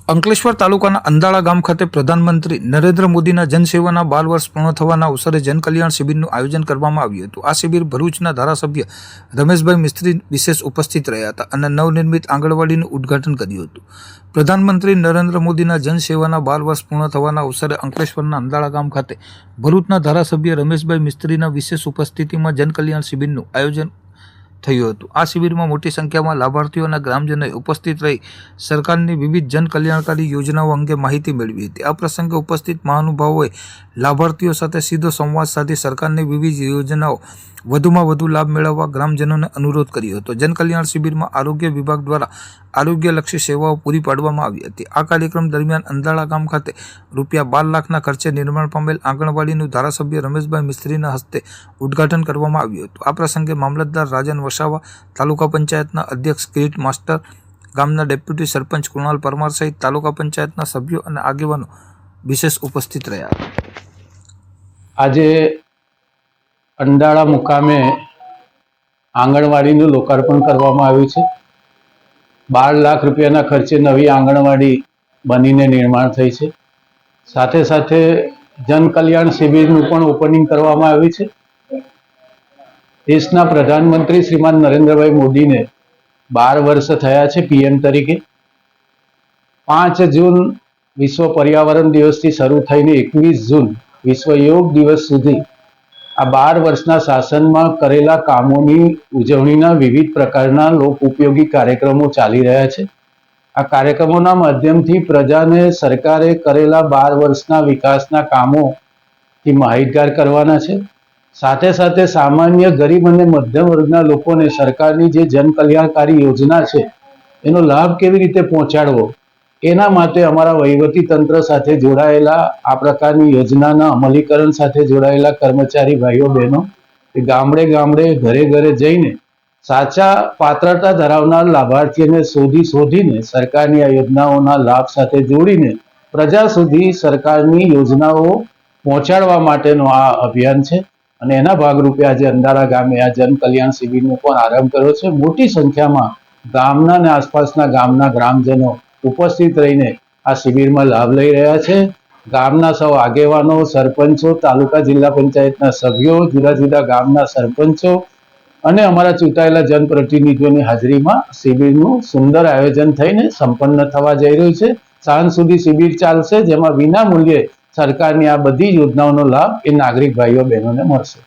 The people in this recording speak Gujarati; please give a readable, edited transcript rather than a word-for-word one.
અંકલેશ્વર તાલુકાના અંદાળા ગામ ખાતે પ્રધાનમંત્રી નરેન્દ્ર મોદીના જનસેવાના 12 વર્ષ પૂર્ણ થવાના અવસરે જનકલ્યાણ શિબિરનું આયોજન કરવામાં આવ્યું હતું। આ શિબિર ભરૂચના ધારાસભ્ય રમેશભાઈ મિસ્ત્રી વિશેષ ઉપસ્થિત રહ્યા હતા અને નવનિર્મિત આંગણવાડીનું ઉદ્ઘાટન કર્યું હતું। પ્રધાનમંત્રી નરેન્દ્ર મોદીના જનસેવાના 12 વર્ષ પૂર્ણ થવાના અવસરે અંકલેશ્વરના અંદાળા ગામ ખાતે ભરૂચના ધારાસભ્ય રમેશભાઈ મિસ્ત્રીના વિશેષ ઉપસ્થિતિમાં જનકલ્યાણ શિબિરનું આયોજન થયું હતું। આ શિબિરમાં મોટી સંખ્યામાં લાભાર્થીઓ અને ગ્રામજનોએ ઉપસ્થિત રહી સરકારની વિવિધ જનકલ્યાણકારી યોજનાઓ અંગે માહિતી મેળવી હતી। આ પ્રસંગે ઉપસ્થિત મહાનુભાવોએ લાભાર્થીઓ સાથે સીધો સંવાદ સાધી સરકારની વિવિધ યોજનાઓ વધુમાં વધુ લાભ મેળવવા ગ્રામજનોને અનુરોધ કર્યો હતો। જનકલ્યાણ શિબિરમાં આરોગ્ય વિભાગ દ્વારા આરોગ્યલક્ષી સેવાઓ પૂરી પાડવામાં આવી હતી। આ કાર્યક્રમ દરમિયાન અંદાળા ગામ ખાતે ₹12 લાખના ખર્ચે નિર્માણ પામેલ આંગણવાડીનું ધારાસભ્ય રમેશભાઈ મિસ્ત્રીના હસ્તે ઉદ્ઘાટન કરવામાં આવ્યું હતું। આ પ્રસંગે મામલતદાર રાજન વસાવા, તાલુકા પંચાયતના અધ્યક્ષ કિરીટ માસ્ટર, ગામના ડેપ્યુટી સરપંચ કુણાલ પરમાર સહિત તાલુકા પંચાયતના સભ્યો અને આગેવાનો વિશેષ ઉપસ્થિત રહ્યા હતા। આજે અંડાળા મુકામે આંગણવાડીનું લોકાર્પણ કરવામાં આવ્યું છે। 12 લાખ રૂપિયાના ખર્ચે નવી આંગણવાડી બનીને નિર્માણ થઈ છે। સાથે સાથે જનકલ્યાણ શિબિરનું પણ ઓપનિંગ કરવામાં આવ્યું છે। દેશના પ્રધાનમંત્રી શ્રીમાન નરેન્દ્રભાઈ મોદીને 12 વર્ષ થયા છે પીએમ તરીકે। 5 જૂન વિશ્વ પર્યાવરણ દિવસથી શરૂ થઈને 21 જૂન વિશ્વ યોગ દિવસ સુધી આ 12 વર્ષના શાસનમાં કરેલા કામોની ઉજવણીના વિવિધ પ્રકારના લોક ઉપયોગી કાર્યક્રમો ચાલી રહ્યા છે। આ કાર્યક્રમોના માધ્યમથી પ્રજાને સરકારે કરેલા 12 વર્ષના વિકાસના કામોથી માહિતગાર કરવાના છે। સાથે સાથે સામાન્ય ગરીબ અને મધ્યમ વર્ગના લોકોને સરકારની જે જનકલ્યાણકારી યોજના છે એનો લાભ કેવી રીતે પહોંચાડવો એના માટે અમારા વહીવટી તંત્ર સાથે જોડાયેલા આ પ્રકારની યોજનાના અમલીકરણ સાથે જોડાયેલા કર્મચારી ભાઈઓ બહેનો એ ગામડે ગામડે ઘરે ઘરે જઈને સાચા પાત્રતા ધરાવનાર લાભાર્થીઓને શોધીને સરકારની આ યોજનાઓના લાભ સાથે જોડીને પ્રજા સુધી સરકારની યોજનાઓ પહોંચાડવા માટેનો આ અભિયાન છે અને એના ભાગરૂપે આજે અંદાળા ગામે આ જનકલ્યાણ શિબિરનો પણ આરંભ કર્યો છે। મોટી સંખ્યામાં ગામના અને આસપાસના ગામના ગ્રામજનો ઉપસ્થિત રહીને આ શિબિરમાં લાભ લઈ રહ્યા છે। ગામના સૌ આગેવાનો, સરપંચો, તાલુકા જિલ્લા પંચાયતના સભ્યો, જુદા જુદા ગામના સરપંચો અને અમારા ચૂંટાયેલા જનપ્રતિનિધિઓની હાજરીમાં શિબિરનું સુંદર આયોજન થઈને સંપન્ન થવા જઈ રહ્યું છે। સાંજ સુધી શિબિર ચાલશે, જેમાં વિના મૂલ્યે સરકારની આ બધી યોજનાઓનો લાભ એ નાગરિક ભાઈઓ બહેનોને મળશે।